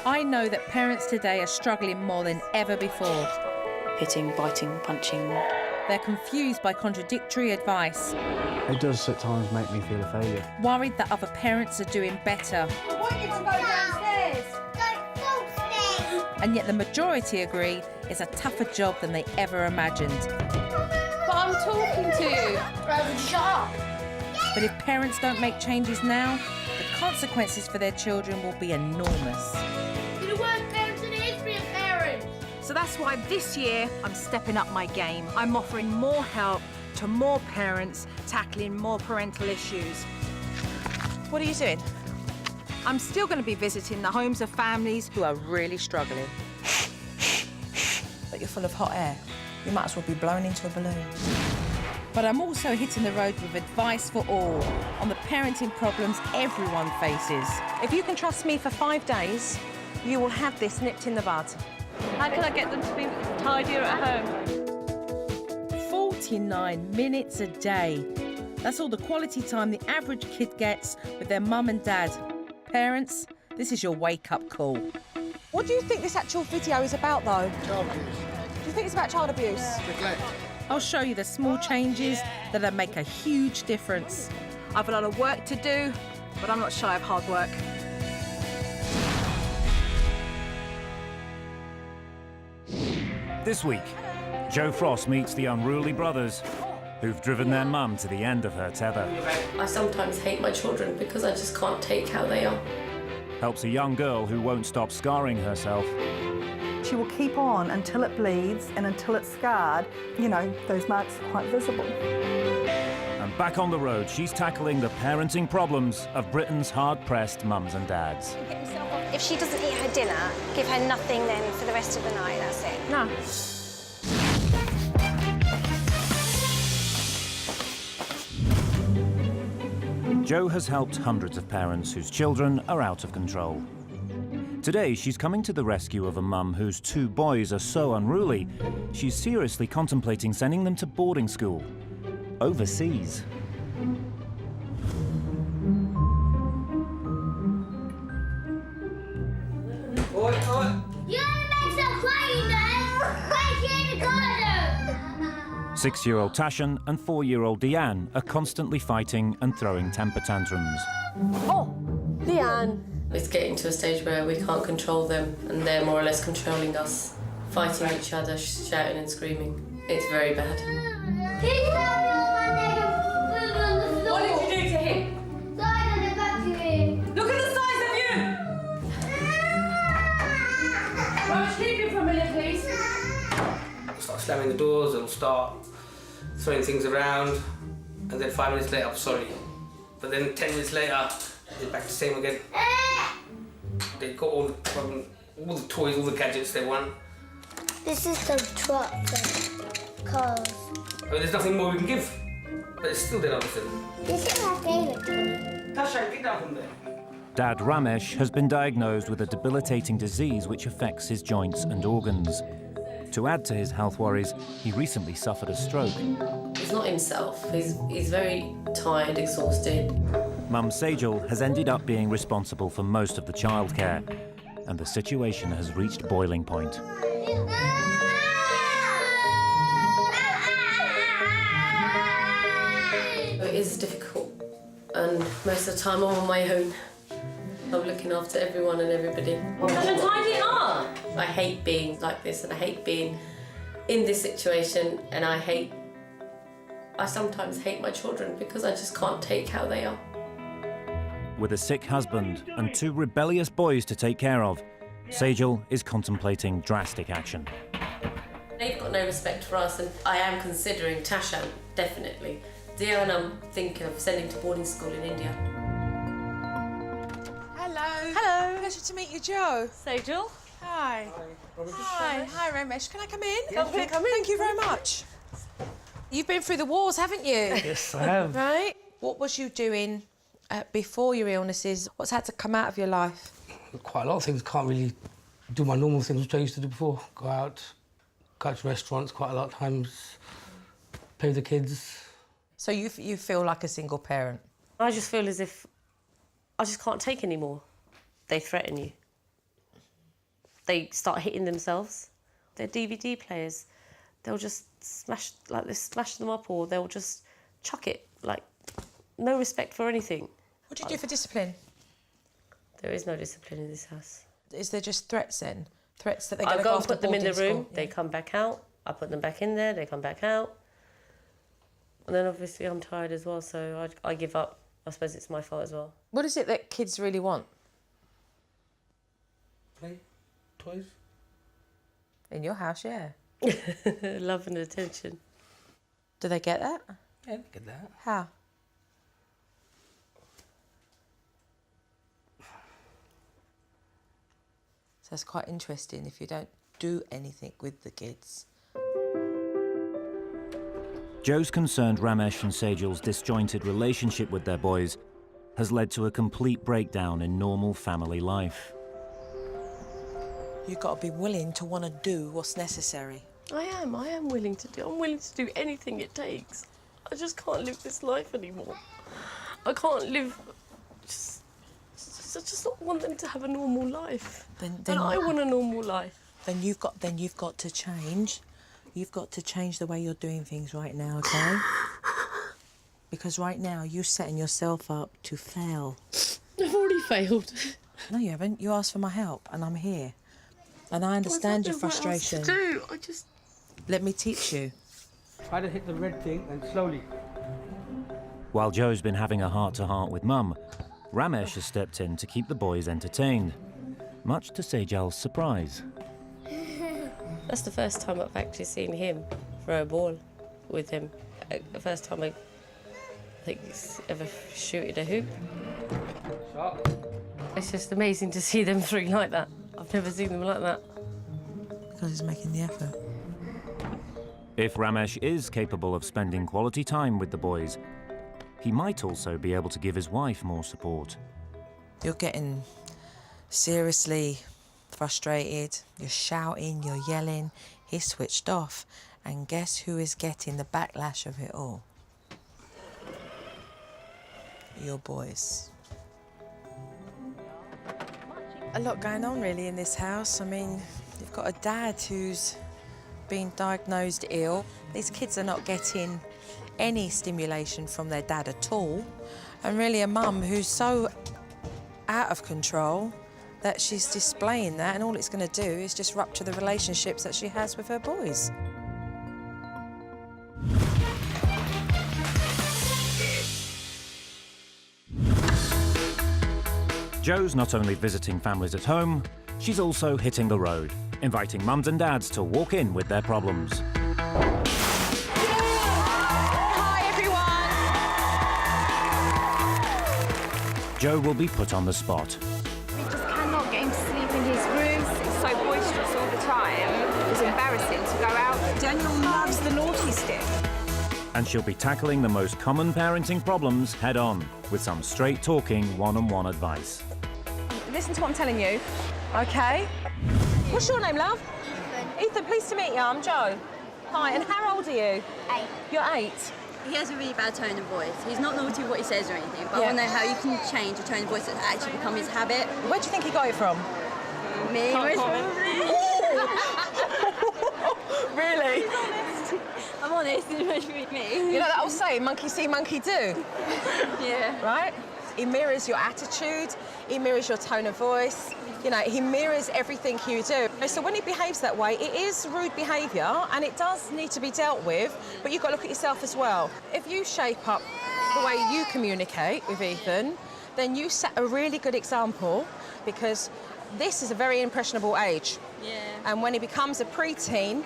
I know that parents today are struggling more than ever before. Hitting, biting, punching. They're confused by contradictory advice. It does at times make me feel a failure. Worried that other parents are doing better. I want you to go downstairs. Don't fall, And yet the majority agree it's a tougher job than they ever imagined. But I'm talking to you. Shut up. But if parents don't make changes now, the consequences for their children will be enormous. You're the worst parents in the history of parents. So that's why this year I'm stepping up my game. I'm offering more help to more parents, tackling more parental issues. What are you doing? I'm still going to be visiting the homes of families Who are really struggling. But you're full of hot air. You might as well be blown into a balloon. But I'm also hitting the road with advice for all on the parenting problems everyone faces. If you can trust me for 5 days, you will have this nipped in the bud. How can I get them to be tidier at home? 49 minutes a day. That's all the quality time the average kid gets with their mum and dad. Parents, this is your wake-up call. What do you think this actual video is about, though? Child abuse. Do you think it's about child abuse? Neglect. I'll show you the small changes that'll make a huge difference. I've a lot of work to do, but I'm not shy of hard work. This week, Joe Frost meets the unruly brothers who've driven their mum to the end of her tether. I sometimes hate my children because I just can't take how they are. Helps a young girl who won't stop scarring herself. She will keep on until it bleeds and until it's scarred. You know, those marks are quite visible. And back on the road, she's tackling the parenting problems of Britain's hard-pressed mums and dads. If she doesn't eat her dinner, give her nothing then for the rest of the night, that's it. No. Jo has helped hundreds of parents whose children are out of control. Today, she's coming to the rescue of a mum whose 2 boys are so unruly, she's seriously contemplating sending them to boarding school, overseas. You only make some crying, Dad. Wait here in the corner. 6-year-old Tashan and 4-year-old Deanne are constantly fighting and throwing temper tantrums. Oh, Leanne. It's getting to a stage where we can't control them and they're more or less controlling us, fighting each other, shouting and screaming. It's very bad. What did you do to him? Died on the vacuum. Look at the size of you! Why don't you leave him for a minute, please? Start slamming the doors, they'll start throwing things around, and then 5 minutes later, I'm sorry. But then 10 minutes later, they're back to the same again. They've got all the toys, all the gadgets they want. This is the truck, cars. I mean, there's nothing more we can give, but it's still there, obviously. This is my favourite toy. Tasha, get down from there. Dad Ramesh has been diagnosed with a debilitating disease which affects his joints and organs. To add to his health worries, he recently suffered a stroke. He's not himself. He's very tired, exhausted. Mum Sejal has ended up being responsible for most of the childcare, and the situation has reached boiling point. It is difficult, and most of the time I'm on my own. I'm looking after everyone and everybody. Doesn't tidy it up. I hate being like this, and I hate being in this situation, and I sometimes hate my children because I just can't take how they are. With a sick husband and 2 rebellious boys to take care of, Sejal is contemplating drastic action. They've got no respect for us, and I am considering Tasha, definitely. Dion, I'm thinking of sending to boarding school in India. Hello. Hello. Pleasure to meet you, Joe. Sejal. Hi. Hi, Ramesh. Can I come in? Come in. Thank you very much. You've been through the wars, haven't you? Yes, I have. Right? What was you doing before your illnesses? What's had to come out of your life? Quite a lot of things. Can't really do my normal things which I used to do before. Go out, go to restaurants quite a lot of times, play with the kids. So you feel like a single parent? I just feel as if I just can't take anymore. They threaten you. they start hitting themselves. They're DVD players. They'll just smash them up, or they'll just chuck it, like, no respect for anything. What do you do for discipline? There is no discipline in this house. Is there just threats then? Threats that they're I going to go go and after put them in the boarding room, school? they come back out, I put them back in there, they come back out. And then obviously I'm tired as well, so I give up. I suppose it's my fault as well. What is it that kids really want? Play, toys. In your house, yeah. Love and attention. Do they get that? Yeah, look at that. How? So it's quite interesting if you don't do anything with the kids. Joe's concerned Ramesh and Sejal's disjointed relationship with their boys has led to a complete breakdown in normal family life. You've got to be willing to want to do what's necessary. I am willing to do. I'm willing to do anything it takes. I just can't live this life anymore. I can't live. I just don't want them to have a normal life. Then I want a normal life. Then you've got to change. You've got to change the way you're doing things right now, okay? Because right now you're setting yourself up to fail. I've already failed. No, you haven't. You asked for my help, and I'm here. And I understand your frustration. What else to do? I just... Let me teach you. Try to hit the red thing and slowly. While Joe's been having a heart-to-heart with Mum, Ramesh has stepped in to keep the boys entertained, much to Sejal's surprise. That's the first time I've actually seen him throw a ball with him. The first time I think he's ever shooted a hoop. Sharp. It's just amazing to see them three like that. I've never seen them like that. Because he's making the effort. If Ramesh is capable of spending quality time with the boys, he might also be able to give his wife more support. You're getting seriously frustrated, you're shouting, you're yelling, he's switched off. And guess who is getting the backlash of it all? Your boys. A lot going on really in this house. I mean, you've got a dad who's been diagnosed ill. These kids are not getting any stimulation from their dad at all. And really a mum who's so out of control that she's displaying that, and all it's going to do is just rupture the relationships that she has with her boys. Joe's not only visiting families at home, she's also hitting the road, inviting mums and dads to walk in with their problems. Hi, everyone. Joe will be put on the spot. We just cannot get him to sleep in his room. It's so boisterous all the time. It's embarrassing to go out. Daniel loves the naughty stick. And she'll be tackling the most common parenting problems head-on, with some straight-talking, one-on-one advice. Listen to what I'm telling you, OK? What's your name, love? Ethan, pleased to meet you. I'm Joe. Hi, and how old are you? 8. You're 8. He has a really bad tone of voice. He's not naughty with what he says or anything, but Yeah. I want to know how you can change a tone of voice that actually become his habit. Where do you think he got it from? Me, most probably. Really? I'm honest, especially with me. You know that old saying, monkey see, monkey do? Yeah. Right? He mirrors your attitude, he mirrors your tone of voice, you know, he mirrors everything you do. So when he behaves that way, it is rude behaviour and it does need to be dealt with, but you've got to look at yourself as well. If you shape up the way you communicate with Ethan, then you set a really good example, because this is a very impressionable age. Yeah. And when he becomes a preteen,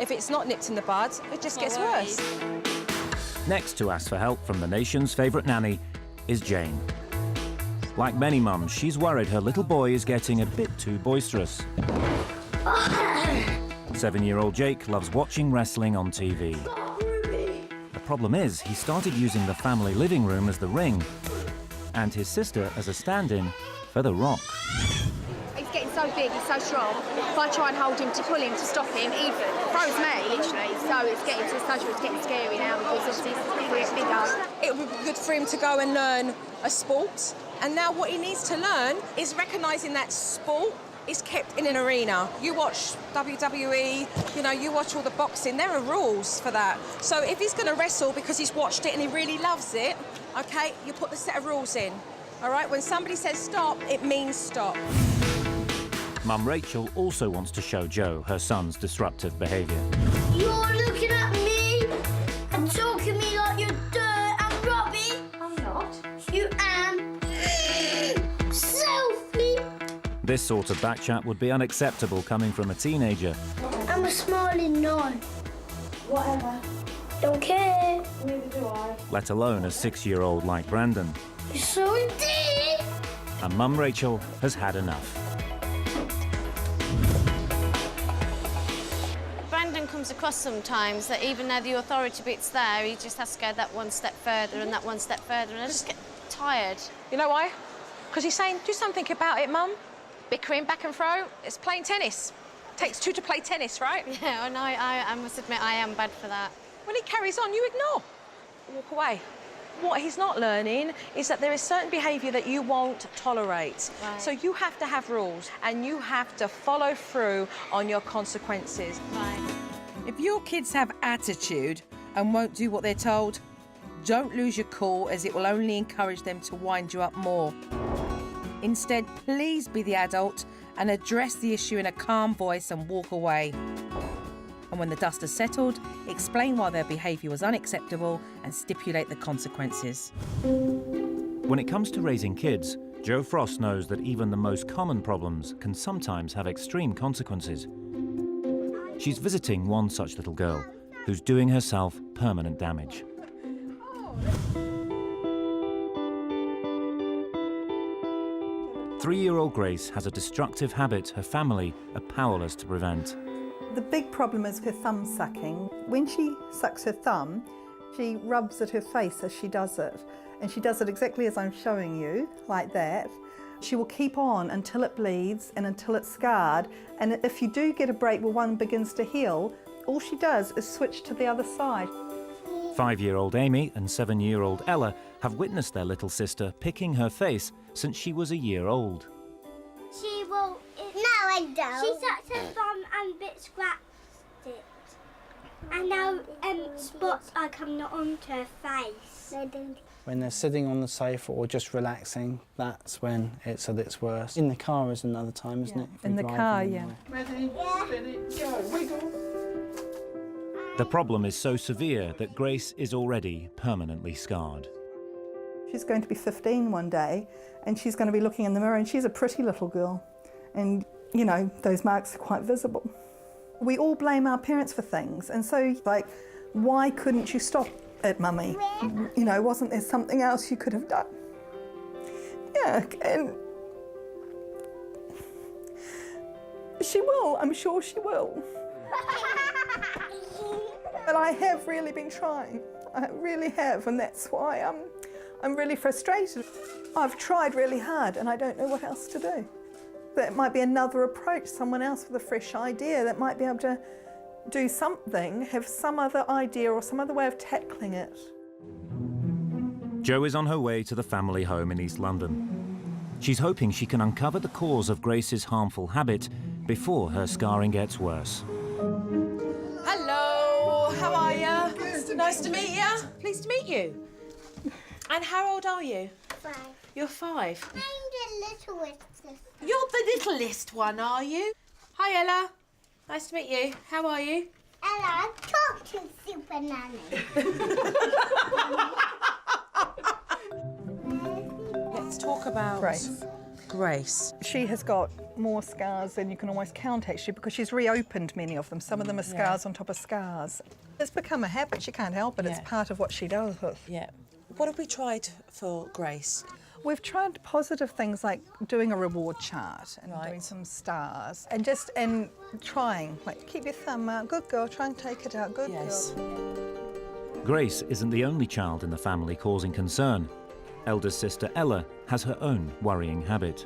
if it's not nipped in the bud, it just gets worse. Next to ask for help from the nation's favourite nanny is Jane. Like many mums, she's worried her little boy is getting a bit too boisterous. 7-year-old Jake loves watching wrestling on TV. The problem is, he started using the family living room as the ring, and his sister as a stand-in for the Rock. He's getting so big, he's so strong. If I try and hold him to pull him, to stop him, he throws me, literally. So it's getting to the stage where it's getting scary now, because obviously he's bigger. It would be good for him to go and learn a sport. And now what he needs to learn is recognising that sport is kept in an arena. You watch WWE, you know, you watch all the boxing, there are rules for that. So if he's going to wrestle because he's watched it and he really loves it, OK, you put the set of rules in. All right, when somebody says stop, it means stop. Mum Rachel also wants to show Joe her son's disruptive behaviour. You're looking at me and talking to me like you're dirt and rubbish. I'm not. You am. Selfie. This sort of backchat would be unacceptable coming from a teenager. I'm a smiling nine. Whatever. Don't care. Neither do I. Let alone a 6-year-old like Brandon. You're so indeed. And Mum Rachel has had enough. Brandon comes across sometimes that even though the authority bit's there, he just has to go that one step further and that one step further, and I just get tired. You know why? Because he's saying, do something about it, Mum. Bickering back and fro, it's playing tennis. Takes two to play tennis, right? Yeah, and I must admit I am bad for that. When he carries on, you ignore. Walk away. What he's not learning is that there is certain behaviour that you won't tolerate. Right. So you have to have rules and you have to follow through on your consequences. Right. If your kids have attitude and won't do what they're told, don't lose your cool, as it will only encourage them to wind you up more. Instead, please be the adult and address the issue in a calm voice and walk away. And when the dust has settled, explain why their behaviour was unacceptable and stipulate the consequences. When it comes to raising kids, Joe Frost knows that even the most common problems can sometimes have extreme consequences. She's visiting one such little girl who's doing herself permanent damage. Three-year-old Grace has a destructive habit her family are powerless to prevent. The big problem is her thumb sucking. When she sucks her thumb, she rubs at her face as she does it. And she does it exactly as I'm showing you, like that. She will keep on until it bleeds and until it's scarred. And if you do get a break where one begins to heal, all she does is switch to the other side. 5-year-old Amy and 7-year-old Ella have witnessed their little sister picking her face since she was a year old. She will. No, I don't. She sucked her thumb and bit scratched it. And now spots are coming onto her face. When they're sitting on the sofa or just relaxing, that's when it's at its worst. In the car is another time, isn't it? If In we're the driving car, and yeah. Ready, steady, go, wiggle. The problem is so severe that Grace is already permanently scarred. She's going to be 15 one day and she's going to be looking in the mirror, and she's a pretty little girl. And, you know, those marks are quite visible. We all blame our parents for things, and so, like, why couldn't you stop it, Mummy? You know, wasn't there something else you could have done? Yeah, and she will, I'm sure she will. But I have really been trying. I really have, and that's why I'm really frustrated. I've tried really hard and I don't know what else to do. That might be another approach, someone else with a fresh idea that might be able to do something, have some other idea or some other way of tackling it. Jo is on her way to the family home in East London. She's hoping she can uncover the cause of Grace's harmful habit before her scarring gets worse. Hello, how are you? Nice to meet you. Pleased to meet you. And how old are you? 5. You're 5. I'm the littlest sister. You're the littlest one, are you? Hi, Ella. Nice to meet you. How are you? Ella, talk to Super Nanny. Let's talk about Grace. She has got more scars than you can almost count, actually, because she's reopened many of them. Some of them are scars on top of scars. It's become a habit. She can't help it. It's part of what she does. Yeah. What have we tried for Grace? We've tried positive things like doing a reward chart and doing some stars and trying, like, keep your thumb out, good girl, try and take it out, good girl. Grace isn't the only child in the family causing concern. Eldest sister Ella has her own worrying habit.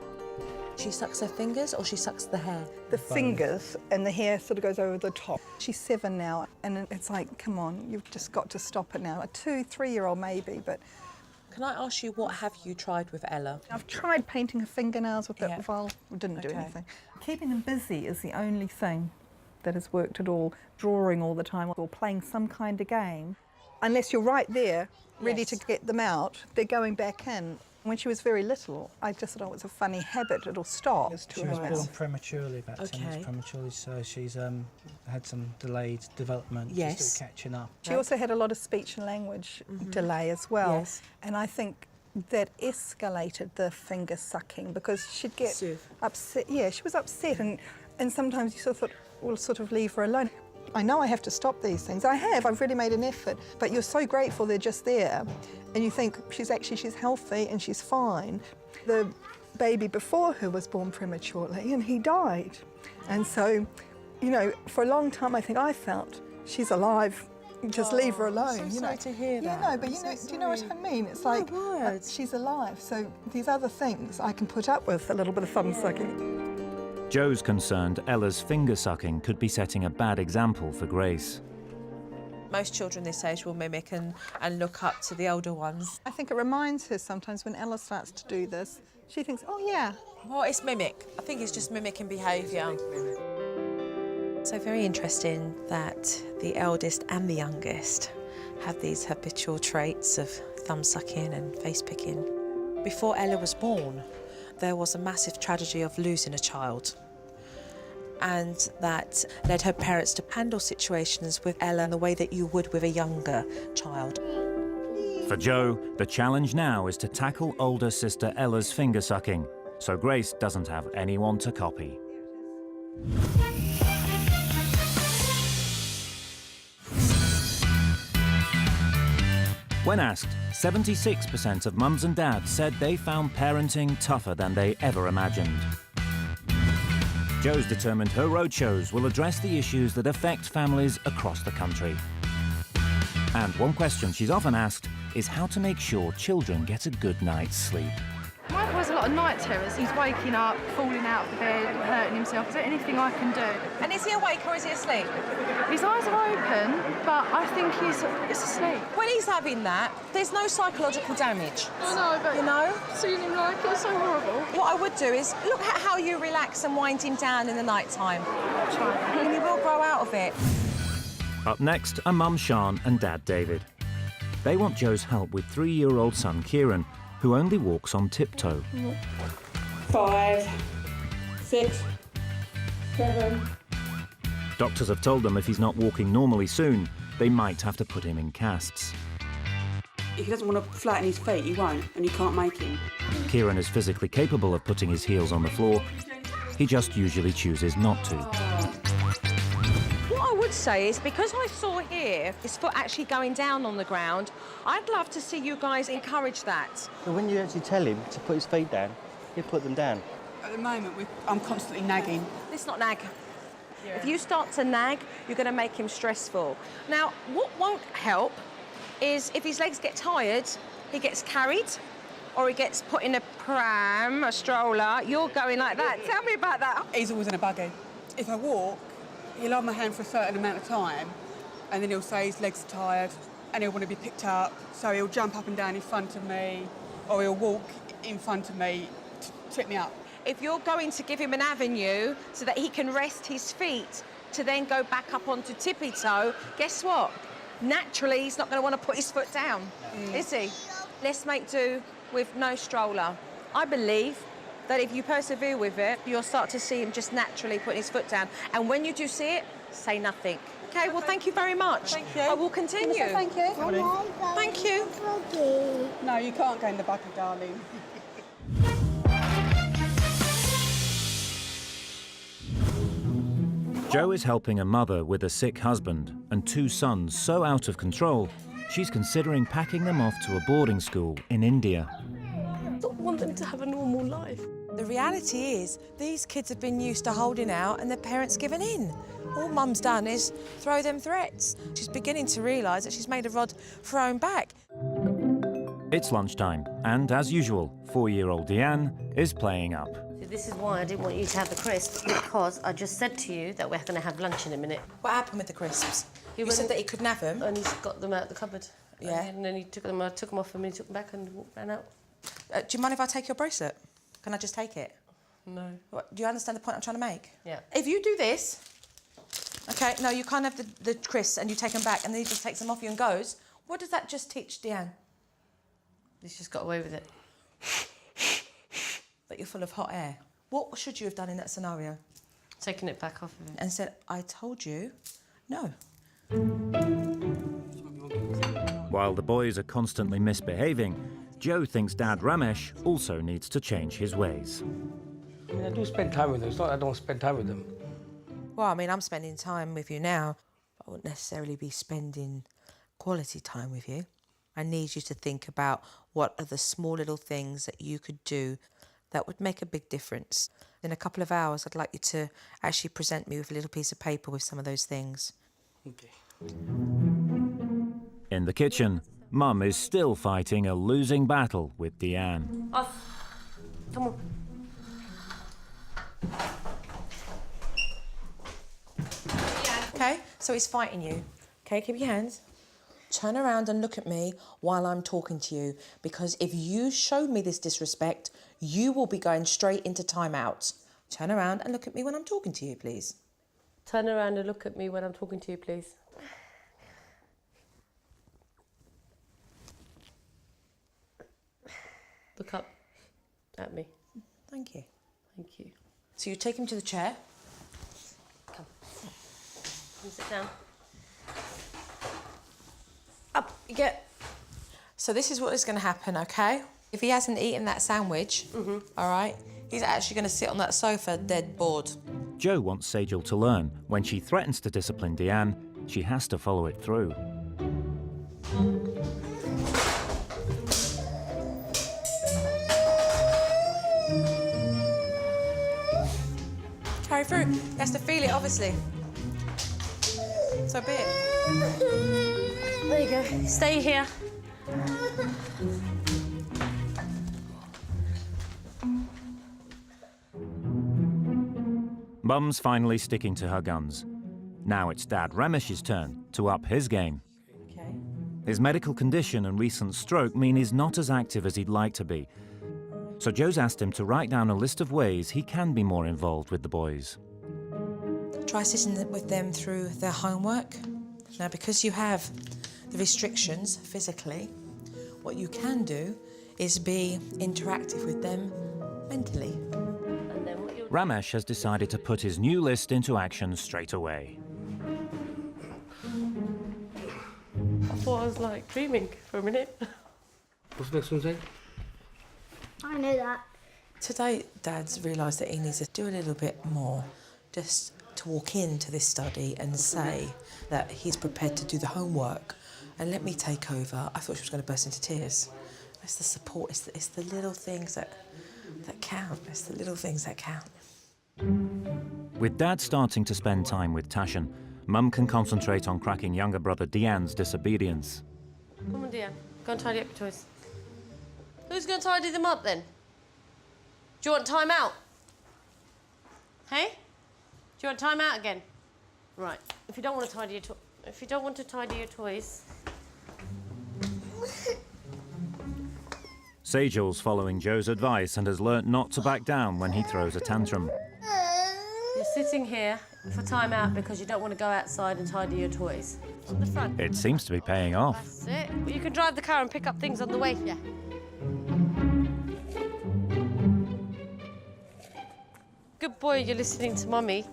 She sucks her fingers or she sucks the hair? The fingers, and the hair sort of goes over the top. She's 7 now, and it's like, come on, you've just got to stop it now. A 2-3-year-old maybe, but can I ask you, what have you tried with Ella? I've tried painting her fingernails with that vial. Didn't do Okay. anything. Keeping them busy is the only thing that has worked at all. Drawing all the time or playing some kind of game. Unless you're right there, ready to get them out, they're going back in. When she was very little, I just thought, oh, it's a funny habit, it'll stop. She was born prematurely, about 10 months prematurely, so she's had some delayed development. Yes. She's still catching up. She also had a lot of speech and language delay as well. Yes. And I think that escalated the finger sucking because she'd get upset. Yeah, she was upset, and sometimes you sort of thought, we'll sort of leave her alone. I know I have to stop these things. I've really made an effort, but you're so grateful they're just there. And you think she's healthy and she's fine. The baby before her was born prematurely and he died. And so, you know, for a long time I felt she's alive, just leave her alone. I'm so you know. sorry to hear that. Yeah, no, but do you know what I mean? It's like, she's alive, so these other things I can put up with, a little bit of thumb sucking. Joe's concerned Ella's finger sucking could be setting a bad example for Grace. Most children this age will mimic and look up to the older ones. I think it reminds her sometimes when Ella starts to do this, she thinks, oh yeah. Well, it's mimic. I think it's just mimicking behaviour. So very interesting that the eldest and the youngest have these habitual traits of thumb sucking and face picking. Before Ella was born, there was a massive tragedy of losing a child. And that led her parents to handle situations with Ella in the way that you would with a younger child. For Joe, the challenge now is to tackle older sister Ella's finger sucking, so Grace doesn't have anyone to copy. When asked, 76% of mums and dads said they found parenting tougher than they ever imagined. Joe's determined her roadshows will address the issues that affect families across the country. And one question she's often asked is how to make sure children get a good night's sleep. Michael has a lot of night terrors. He's waking up, falling out of the bed, hurting himself. Is there anything I can do? And is he awake or is he asleep? His eyes are open, but I think he's asleep. When he's having that, there's no psychological damage. I know, but you know, seeing him like it's so horrible. What I would do is look at how you relax and wind him down in the night time. And he will grow out of it. Up next are Mum Sian and Dad David. They want Joe's help with 3-year-old son Kieran, who only walks on tiptoe. 5, 6, 7. Doctors have told them if he's not walking normally soon, they might have to put him in casts. If he doesn't want to flatten his feet, he won't, and you can't make him. Kieran is physically capable of putting his heels on the floor. He just usually chooses not to. What I would say is, because I saw here his foot actually going down on the ground, I'd love to see you guys encourage that. But when you actually tell him to put his feet down, he'll put them down. At the moment, I'm constantly nagging. Let's not nag. If you start to nag, you're going to make him stressful. Now, what won't help is if his legs get tired, he gets carried or he gets put in a pram, a stroller. You're going like that. Tell me about that. He's always in a buggy. If I walk, he'll hold my hand for a certain amount of time, and then he'll say his legs are tired and he'll want to be picked up, so he'll jump up and down in front of me, or he'll walk in front of me to trip me up. If you're going to give him an avenue so that he can rest his feet to then go back up onto tippy toe, guess what? Naturally, he's not going to want to put his foot down, is he? Let's make do with no stroller. I believe that if you persevere with it, you'll start to see him just naturally putting his foot down. And when you do see it, say nothing. OK, well, thank you very much. Thank you. I will continue. Thank you. Thank you. No, you can't go in the buggy, darling. Joe is helping a mother with a sick husband and 2 sons so out of control, she's considering packing them off to a boarding school in India. I don't want them to have a normal life. The reality is, these kids have been used to holding out and their parents giving in. All Mum's done is throw them threats. She's beginning to realise that she's made a rod for her own back. It's lunchtime, and as usual, 4-year-old Deanne is playing up. This is why I didn't want you to have the crisps, because I just said to you that we're going to have lunch in a minute. What happened with the crisps? You said that he couldn't have them. And he's got them out the cupboard. Yeah. And then he took them. I took them off him, and he took them back and ran out. Do you mind if I take your bracelet? Can I just take it? No. What, do you understand the point I'm trying to make? Yeah. If you do this, okay, no, you can't have the crisps and you take them back and then he just takes them off you and goes. What does that just teach Deanne? He's just got away with it. That you're full of hot air. What should you have done in that scenario? Taking it back off of him. And said, I told you, no. While the boys are constantly misbehaving, Joe thinks Dad Ramesh also needs to change his ways. I mean, I do spend time with them. It's not that I don't spend time with them. Well, I mean, I'm spending time with you now, but I wouldn't necessarily be spending quality time with you. I need you to think about what are the small little things that you could do that would make a big difference. In a couple of hours, I'd like you to actually present me with a little piece of paper with some of those things. Okay. In the kitchen, Mum is still fighting a losing battle with Deanne. Off. Come on. Okay, so he's fighting you. Okay, keep your hands. Turn around and look at me while I'm talking to you, because if you show me this disrespect, you will be going straight into timeout. Turn around and look at me when I'm talking to you, please. Turn around and look at me when I'm talking to you, please. Look up at me. Thank you. Thank you. So you take him to the chair. Come. Come sit down. Up, you get. So this is what is going to happen, okay? If he hasn't eaten that sandwich, all right, he's actually going to sit on that sofa dead bored. Joe wants Sejal to learn when she threatens to discipline Deanne, she has to follow it through. Carry through. He has to feel it, obviously. So be it. There you go. Stay here. Mum's finally sticking to her guns. Now it's Dad Ramesh's turn to up his game. Okay. His medical condition and recent stroke mean he's not as active as he'd like to be. So Joe's asked him to write down a list of ways he can be more involved with the boys. Try sitting with them through their homework. Now, because you have the restrictions physically, what you can do is be interactive with them mentally. Ramesh has decided to put his new list into action straight away. I thought I was like dreaming for a minute. What's the next one say? I know that. Today, Dad's realised that he needs to do a little bit more, just to walk into this study and say that he's prepared to do the homework and let me take over. I thought she was going to burst into tears. It's the support, it's the little things that count. It's the little things that count. With Dad starting to spend time with Tashan, Mum can concentrate on cracking younger brother Deanne's disobedience. Come on, dear. Go and tidy up your toys. Who's going to tidy them up, then? Do you want time out? Hey? Do you want time out again? Right. If you don't want to tidy your toys. Sejal's following Joe's advice and has learnt not to back down when he throws a tantrum. You're sitting here for time out because you don't want to go outside and tidy your toys. At the front. It seems to be paying off. That's it. Well, you can drive the car and pick up things on the way. Yeah. Good boy, you're listening to Mummy.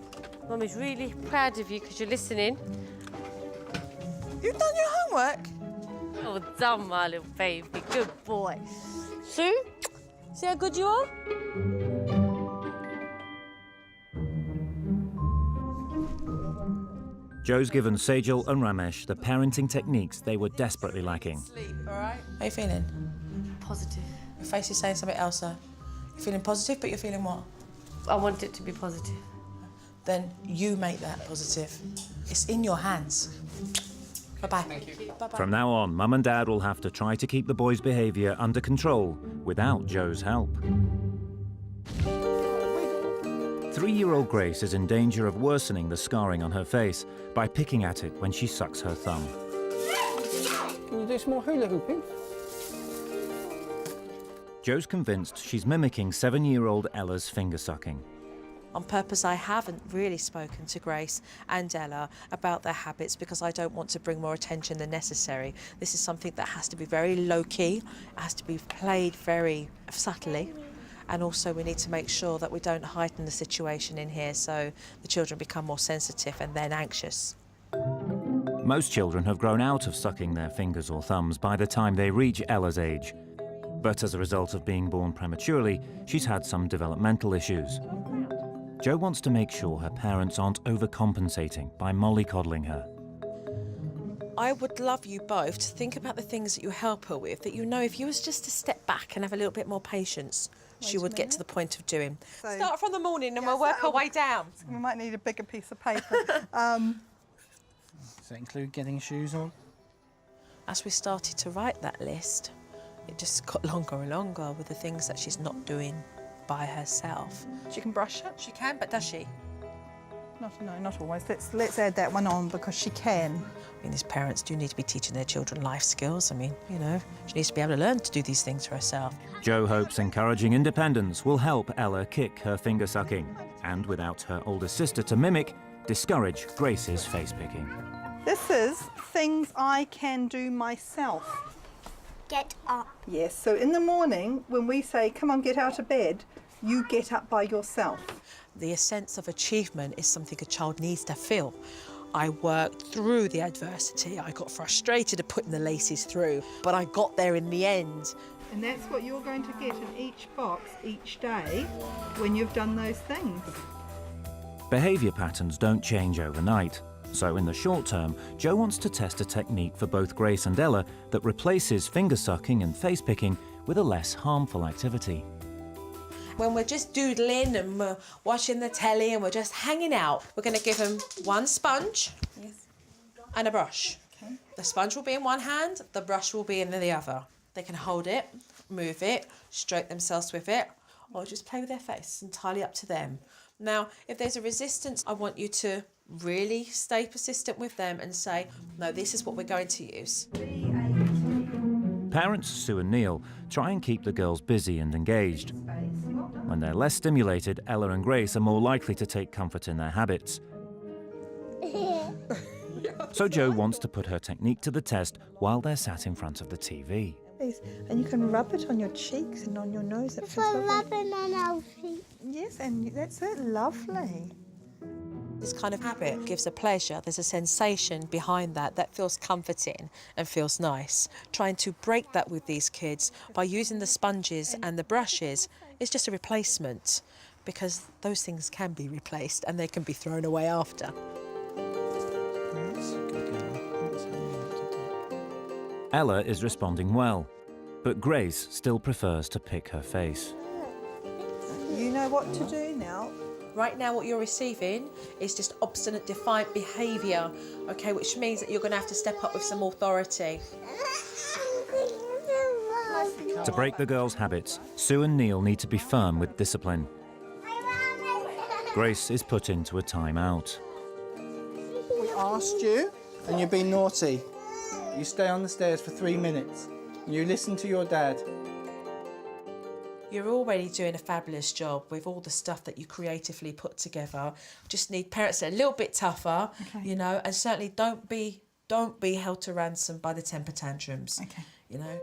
Mummy's really proud of you because you're listening. You've done your homework? Oh, done, my little baby. Good boy. See? See how good you are? Joe's given Sejal and Ramesh the parenting techniques they were desperately lacking. Sleep, all right? How you feeling? Positive. Your face is saying something else, though. You're feeling positive, but you're feeling what? I want it to be positive. Then you make that positive. It's in your hands. Bye-bye. Thank you. Bye-bye. From now on, Mum and Dad will have to try to keep the boys' behaviour under control without Joe's help. 3-year-old Grace is in danger of worsening the scarring on her face by picking at it when she sucks her thumb. want to do some more hula hooping? Jo's convinced she's mimicking 7-year-old Ella's finger sucking. On purpose, I haven't really spoken to Grace and Ella about their habits because I don't want to bring more attention than necessary. This is something that has to be very low-key, it has to be played very subtly, and also we need to make sure that we don't heighten the situation in here so the children become more sensitive and then anxious. Most children have grown out of sucking their fingers or thumbs by the time they reach Ella's age. But as a result of being born prematurely, she's had some developmental issues. Jo wants to make sure her parents aren't overcompensating by mollycoddling her. I would love you both to think about the things that you help her with, that you know if you was just to step back and have a little bit more patience, she would get to the point of doing. So, start from the morning and we'll work our way down. We might need a bigger piece of paper. Does that include getting shoes on? As we started to write that list, it just got longer and longer with the things that she's not doing by herself. She can brush it? She can, but does she? No, not always. Let's add that one on because she can. I mean, these parents do need to be teaching their children life skills. I mean, you know, she needs to be able to learn to do these things for herself. Jo hopes encouraging independence will help Ella kick her finger sucking and, without her older sister to mimic, discourage Grace's face picking. This is things I can do myself. Get up. Yes, so in the morning when we say, come on, get out of bed, you get up by yourself. The sense of achievement is something a child needs to feel. I worked through the adversity. I got frustrated at putting the laces through, but I got there in the end. And that's what you're going to get in each box each day when you've done those things. Behaviour patterns don't change overnight. So in the short term, Jo wants to test a technique for both Grace and Ella that replaces finger sucking and face picking with a less harmful activity. When we're just doodling and we're watching the telly and we're just hanging out, we're going to give them one sponge and a brush. Okay. The sponge will be in one hand, the brush will be in the other. They can hold it, move it, stroke themselves with it, or just play with their face. It's entirely up to them. Now, if there's a resistance, I want you to really stay persistent with them and say, no, this is what we're going to use. Parents Sue and Neil try and keep the girls busy and engaged. When they're less stimulated, Ella and Grace are more likely to take comfort in their habits. So Jo wants to put her technique to the test while they're sat in front of the TV. And you can rub it on your cheeks and on your nose. It's for rubbing on our feet. Yes, and that's it. Lovely. This kind of habit gives a pleasure. There's a sensation behind that feels comforting and feels nice. Trying to break that with these kids by using the sponges and the brushes is just a replacement, because those things can be replaced and they can be thrown away after. Ella is responding well, but Grace still prefers to pick her face. You know what to do now. Right now what you're receiving is just obstinate, defiant behaviour, okay, which means that you're going to have to step up with some authority. To break the girls' habits, Sue and Neil need to be firm with discipline. Grace is put into a time-out. We asked you, and you've been naughty. You stay on the stairs for 3 minutes. You listen to your dad. You're already doing a fabulous job with all the stuff that you creatively put together. Just need parents that are a little bit tougher, you know, and certainly don't be held to ransom by the temper tantrums, you know.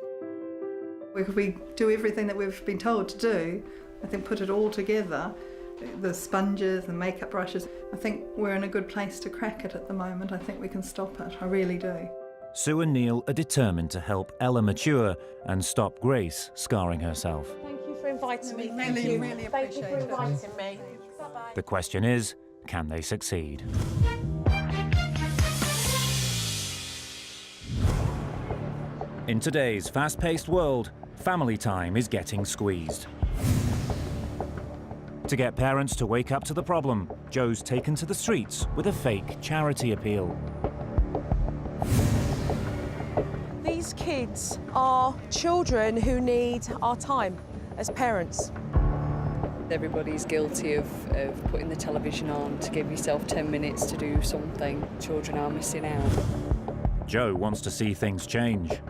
If we do everything that we've been told to do, I think put it all together, the sponges and makeup brushes, I think we're in a good place to crack it at the moment. I think we can stop it, I really do. Sue and Neil are determined to help Ella mature and stop Grace scarring herself. Thank you for inviting me. Thank Really, you. really Thank you for appreciate it. inviting me. Bye-bye. The question is, can they succeed? In today's fast-paced world, family time is getting squeezed. To get parents to wake up to the problem, Jo's taken to the streets with a fake charity appeal. These kids are children who need our time as parents. Everybody's guilty of putting the television on to give yourself 10 minutes to do something. Children are missing out. Jo wants to see things change.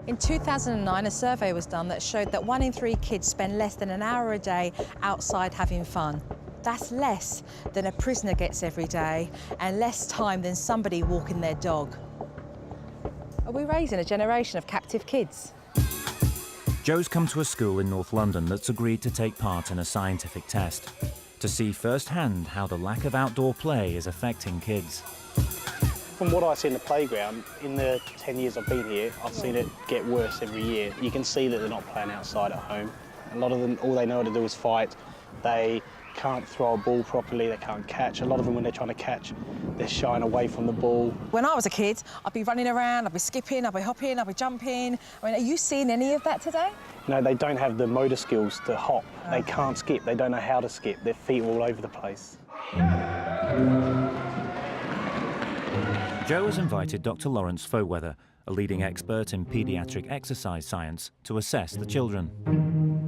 In 2009, a survey was done that showed that 1 in 3 kids spend less than an hour a day outside having fun. That's less than a prisoner gets every day and less time than somebody walking their dog. Are we raising a generation of captive kids? Jo's come to a school in North London that's agreed to take part in a scientific test to see firsthand how the lack of outdoor play is affecting kids. From what I see in the playground, in the 10 years I've been here, I've seen it get worse every year. You can see that they're not playing outside at home. A lot of them, all they know how to do is fight. They can't throw a ball properly, they can't catch. A lot of them, when they're trying to catch, they're shying away from the ball. When I was a kid, I'd be running around, I'd be skipping, I'd be hopping, I'd be jumping. I mean, are you seeing any of that today? No, they don't have the motor skills to hop. They can't skip, they don't know how to skip. Their feet are all over the place. Jo has invited Dr. Lawrence Foweather, a leading expert in paediatric exercise science, to assess the children.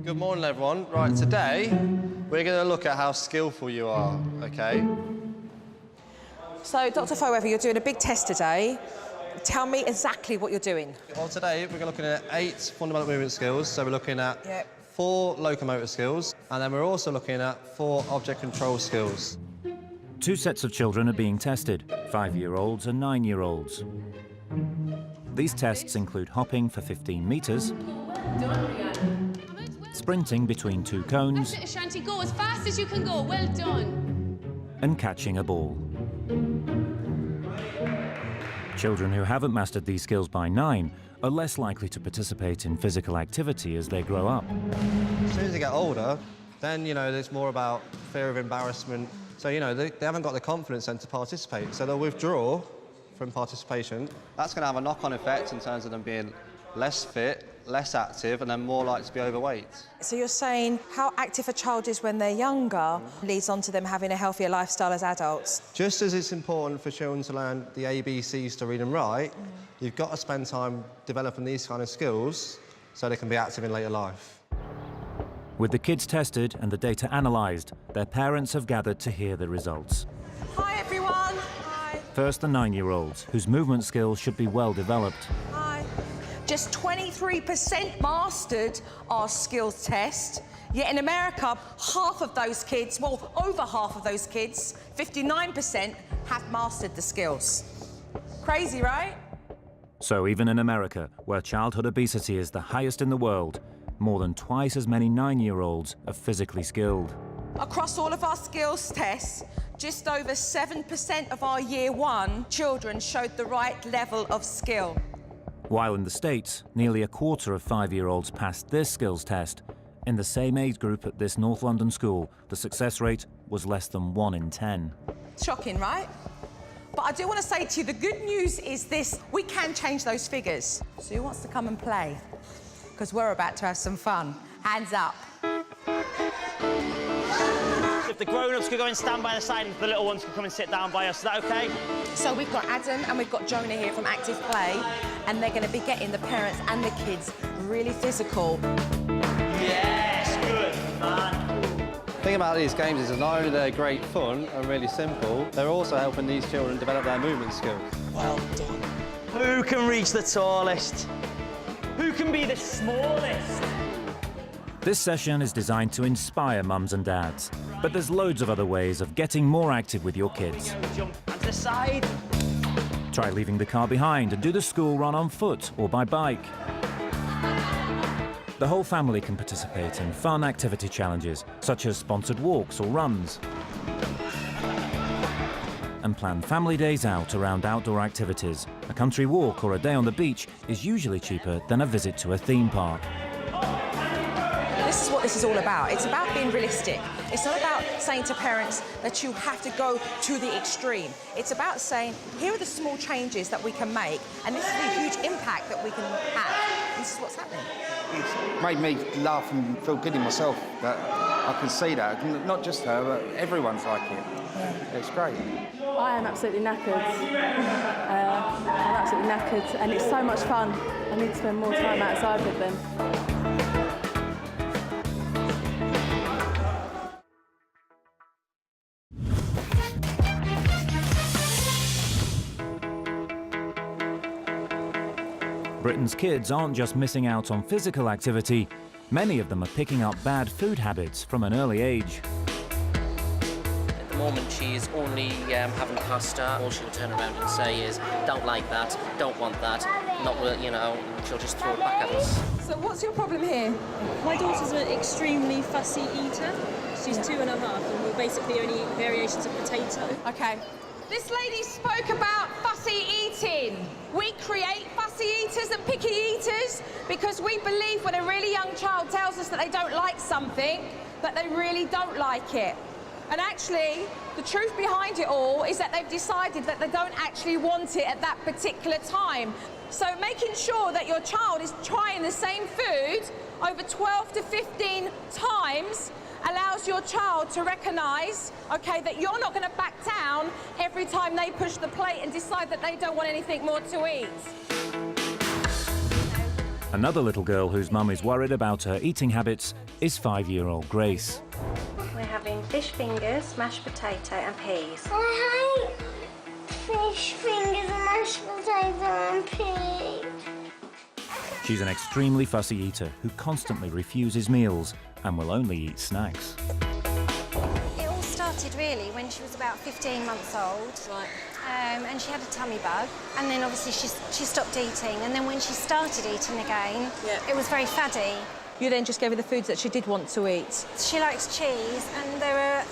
Good morning, everyone. Right, today we're going to look at how skillful you are, OK? So, Dr. Foweather, you're doing a big test today. Tell me exactly what you're doing. Well, today we're looking at 8 fundamental movement skills. So we're looking at 4 locomotor skills, and then we're also looking at 4 object control skills. 2 sets of children are being tested, 5-year-olds and 9-year-olds. These tests include hopping for 15 metres, sprinting between 2 cones, That's it, Ashanti, go as fast as you can go. Well done. and catching a ball. Children who haven't mastered these skills by 9 are less likely to participate in physical activity as they grow up. As soon as they get older, then, you know, there's more about fear of embarrassment. So, you know, they haven't got the confidence then to participate, so they'll withdraw from participation. That's going to have a knock-on effect in terms of them being less fit, less active, and then more likely to be overweight. So you're saying how active a child is when they're younger leads on to them having a healthier lifestyle as adults? Just as it's important for children to learn the ABCs to read and write, you've got to spend time developing these kind of skills so they can be active in later life. With the kids tested and the data analysed, their parents have gathered to hear the results. Hi, everyone. Hi. First, the 9-year-olds, whose movement skills should be well developed. Hi. Just 23% mastered our skills test, yet in America, half of those kids, well, over half of those kids, 59%, have mastered the skills. Crazy, right? So even in America, where childhood obesity is the highest in the world, more than twice as many 9-year-olds are physically skilled. Across all of our skills tests, just over 7% of our Year 1 children showed the right level of skill. While in the States, nearly a quarter of 5-year-olds passed this skills test. In the same age group at this North London school, the success rate was less than 1 in 10. Shocking, right? But I do want to say to you, the good news is this: we can change those figures. So who wants to come and play? Because we're about to have some fun. Hands up. If the grown-ups could go and stand by the side and the little ones could come and sit down by us, is that OK? So we've got Adam and we've got Jonah here from Active Play, and they're going to be getting the parents and the kids really physical. Yes, good, man. The thing about these games is that not only they're great fun and really simple, they're also helping these children develop their movement skills. Well done. Who can reach the tallest? Who can be the smallest? This session is designed to inspire mums and dads, but there's loads of other ways of getting more active with your kids. Jump and to the side. Try leaving the car behind and do the school run on foot or by bike. The whole family can participate in fun activity challenges, such as sponsored walks or runs. And plan family days out around outdoor activities. A country walk or a day on the beach is usually cheaper than a visit to a theme park. This is what this is all about. It's about being realistic. It's not about saying to parents that you have to go to the extreme. It's about saying, here are the small changes that we can make, and this is the huge impact that we can have. This is what's happening. It's made me laugh and feel good in myself that I can see that. Not just her, but everyone's like it. It's great. I am absolutely knackered. I'm absolutely knackered, and it's so much fun. I need to spend more time outside with them. Britain's kids aren't just missing out on physical activity, many of them are picking up bad food habits from an early age. At the moment, she's only having pasta. All she'll turn around and say is, don't like that, don't want that, not, you know, she'll just throw it back at us. So what's your problem here? My daughter's an extremely fussy eater. She's 2.5 and we'll basically only eat variations of potato. Okay. This lady spoke about fussy eating. We create fussy eaters and picky eaters because we believe when a really young child tells us that they don't like something, that they really don't like it. And actually, the truth behind it all is that they've decided that they don't actually want it at that particular time. So making sure that your child is trying the same food over 12 to 15 times allows your child to recognise, OK, that you're not going to back down every time they push the plate and decide that they don't want anything more to eat. Another little girl whose mum is worried about her eating habits is 5-year-old Grace. We're having fish fingers, mashed potato and peas. I hate fish fingers and mashed potato and peas. She's an extremely fussy eater who constantly refuses meals and will only eat snacks. It all started really when she was about 15 months old. Right. And she had a tummy bug, and then obviously she stopped eating, and then when she started eating again, it was very faddy. You then just gave her the foods that she did want to eat. She likes cheese, and there are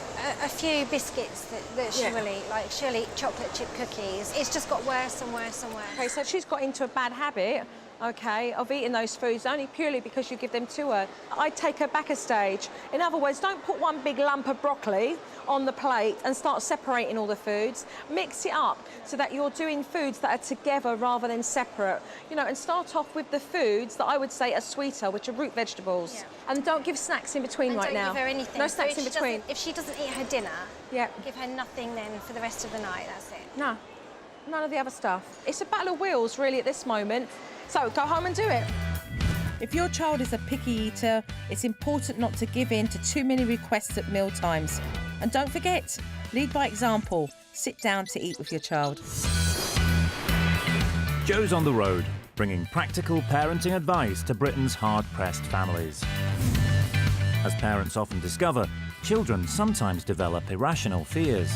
a few biscuits that she will eat, like she'll eat chocolate chip cookies. It's just got worse and worse and worse. OK, so she's got into a bad habit, OK, of eating those foods only purely because you give them to her. I'd take her back a stage. In other words, don't put one big lump of broccoli on the plate and start separating all the foods. Mix it up so that you're doing foods that are together rather than separate. You know, and start off with the foods that I would say are sweeter, which are root vegetables. Yeah. And don't give snacks in between And right now. don't give her anything. No So snacks in between. If she doesn't eat her dinner, give her nothing then for the rest of the night, that's it. No, none of the other stuff. It's a battle of wills, really, at this moment. So go home and do it. If your child is a picky eater, it's important not to give in to too many requests at meal times. And don't forget, lead by example. Sit down to eat with your child. Jo's on the road, bringing practical parenting advice to Britain's hard-pressed families. As parents often discover, children sometimes develop irrational fears.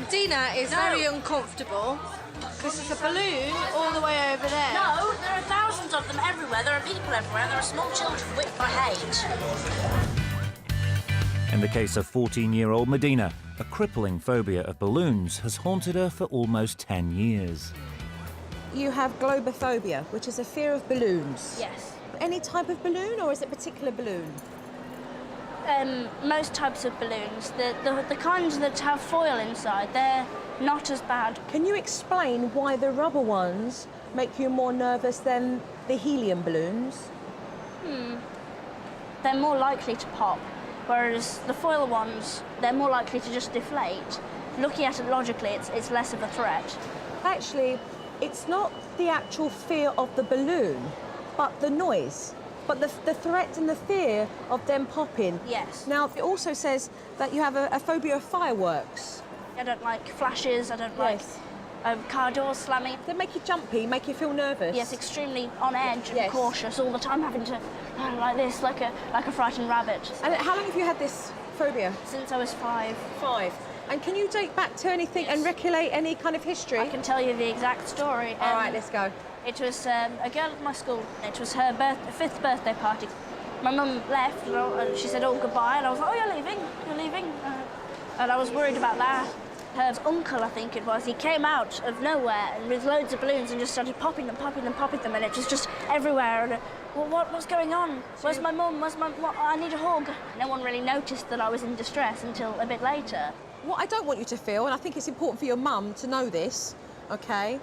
Dina is very uncomfortable because there's a balloon all the way over there. No, there are thousands of them everywhere. There are people everywhere. There are small children, which I hate. In the case of 14-year-old Medina, a crippling phobia of balloons has haunted her for almost 10 years. You have globophobia, which is a fear of balloons. Yes. Any type of balloon, or is it a particular balloon? Most types of balloons. The kinds that have foil inside, they're not as bad. Can you explain why the rubber ones make you more nervous than the helium balloons? They're more likely to pop, whereas the foil ones, they're more likely to just deflate. Looking at it logically, it's less of a threat. Actually, it's not the actual fear of the balloon, but the noise. But the threat and the fear of them popping. Yes. Now, it also says that you have a phobia of fireworks. I don't like flashes, I don't like car doors slamming. They make you jumpy, make you feel nervous. Yes, extremely on edge and cautious all the time, having to like this, like a frightened rabbit. And how long have you had this phobia? Since I was 5. 5. And can you date back to anything and recollect any kind of history? I can tell you the exact story. All right, let's go. It was a girl at my school. It was her 5th birthday party. My mum left and she said, "Oh, goodbye," and I was like, "Oh, you're leaving," and I was worried about that. Her uncle, I think it was, he came out of nowhere and with loads of balloons and just started popping them, and it was just everywhere. And what's going on? Where's my mum? I need a hug. No one really noticed that I was in distress until a bit later. What I don't want you to feel, and I think it's important for your mum to know this, okay,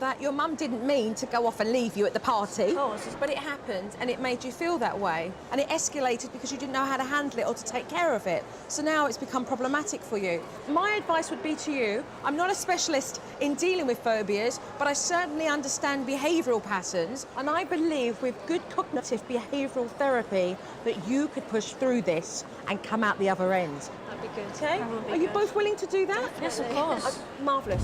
that your mum didn't mean to go off and leave you at the party. Of course. But it happened and it made you feel that way. And it escalated because you didn't know how to handle it or to take care of it. So now it's become problematic for you. My advice would be to you, I'm not a specialist in dealing with phobias, but I certainly understand behavioural patterns. And I believe with good cognitive behavioural therapy that you could push through this and come out the other end. That'd be good. Okay? Are you both willing to do that? Yes, of course. Marvellous.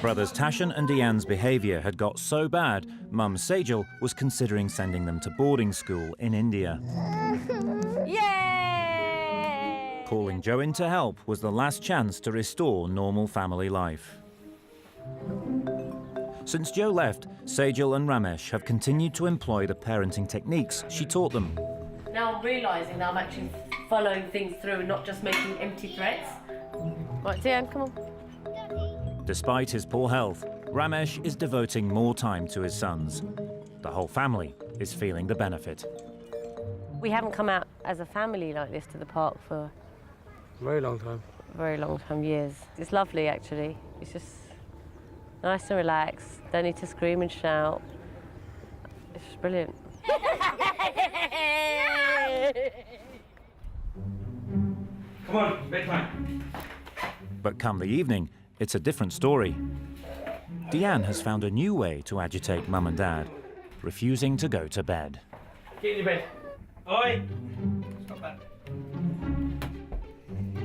Brothers Tashan and Deanne's behaviour had got so bad, Mum Sejal was considering sending them to boarding school in India. Yay! Calling Joe in to help was the last chance to restore normal family life. Since Joe left, Sejal and Ramesh have continued to employ the parenting techniques she taught them. Now I'm realising that I'm actually following things through and not just making empty threats. Right, Deanne, come on. Despite his poor health, Ramesh is devoting more time to his sons. The whole family is feeling the benefit. We haven't come out as a family like this to the park for Very long time. a very long time, years. It's lovely, actually. It's just nice and relaxed. Don't need to scream and shout. It's just brilliant. Come on, bedtime. But come the evening, it's a different story. Deanne has found a new way to agitate Mum and Dad, refusing to go to bed. Get in your bed. Oi! Stop that.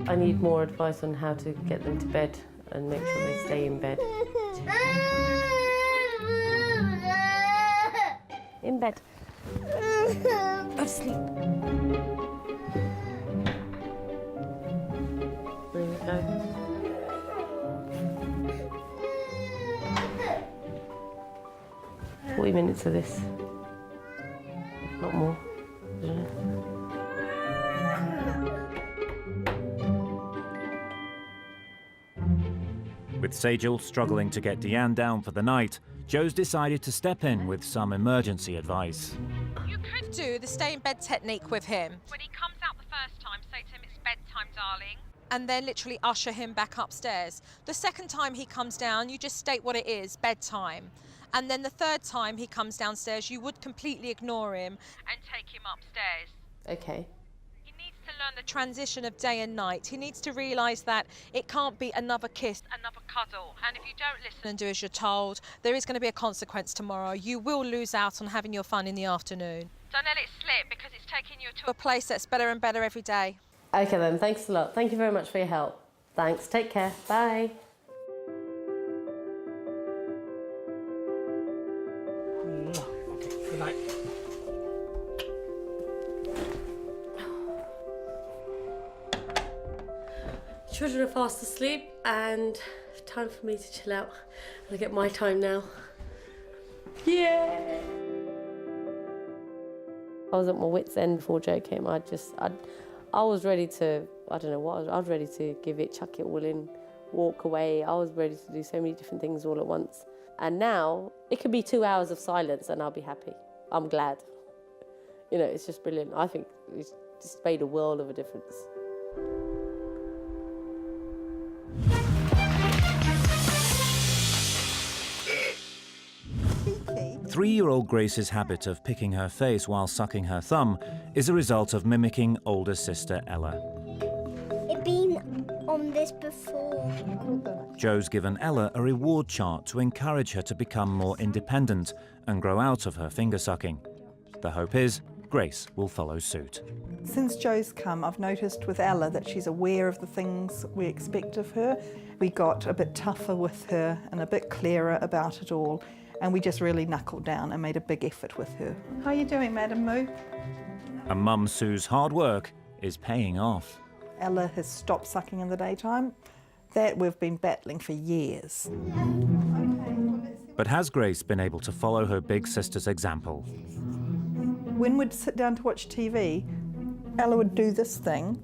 I need more advice on how to get them to bed and make sure they stay in bed. In bed. Go to sleep. There we go. 40 minutes of this. Not more. With Sejal struggling to get Deanne down for the night, Joe's decided to step in with some emergency advice. You could do the stay in bed technique with him. When he comes out the first time, say to him, it's bedtime, darling. And then literally usher him back upstairs. The second time he comes down, you just state what it is, bedtime. And then the third time he comes downstairs, you would completely ignore him And take him upstairs. Okay. He needs to learn the transition of day and night. He needs to realise that it can't be another kiss another cuddle. And if you don't listen, and do as you're told, there is going to be a consequence tomorrow. You will lose out on having your fun in the afternoon. don't let it slip because it's taking you to A place that's better and better every day. Okay then, thanks a lot. Thank you very much for your help. Thanks, take care, bye. Good night. Children are fast asleep and time for me to chill out and I get my time now. Yeah. I was at my wit's end before Joe came. I was ready to, I don't know what, I was ready to give it, chuck it all in, walk away. I was ready to do so many different things all at once. And now, it could be 2 hours of silence and I'll be happy. I'm glad. You know, it's just brilliant. I think it's just made a world of a difference. Three-year-old Grace's habit of picking her face while sucking her thumb is a result of mimicking older sister Ella. It's been on this before. Joe's given Ella a reward chart to encourage her to become more independent and grow out of her finger-sucking. The hope is Grace will follow suit. Since Joe's come, I've noticed with Ella that she's aware of the things we expect of her. We got a bit tougher with her and a bit clearer about it all, and we just really knuckled down and made a big effort with her. How are you doing, Madam Moo? And Mum Sue's hard work is paying off. Ella has stopped sucking in the daytime. That we've been battling for years. But has Grace been able to follow her big sister's example? When we'd sit down to watch TV, Ella would do this thing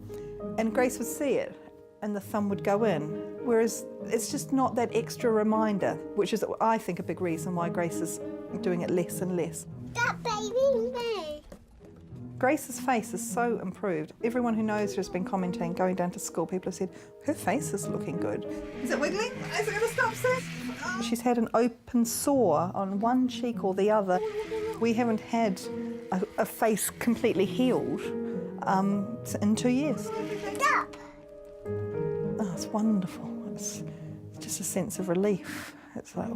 and Grace would see it and the thumb would go in. Whereas it's just not that extra reminder, which is, I think, a big reason why Grace is doing it less and less. That baby me. Grace's face is so improved. Everyone who knows her has been commenting, going down to school, people have said, her face is looking good. Is it wiggling? Is it going to stop soon? She's had an open sore on one cheek or the other. We haven't had a face completely healed in 2 years. Stop. Oh, it's wonderful. It's just a sense of relief. It's like,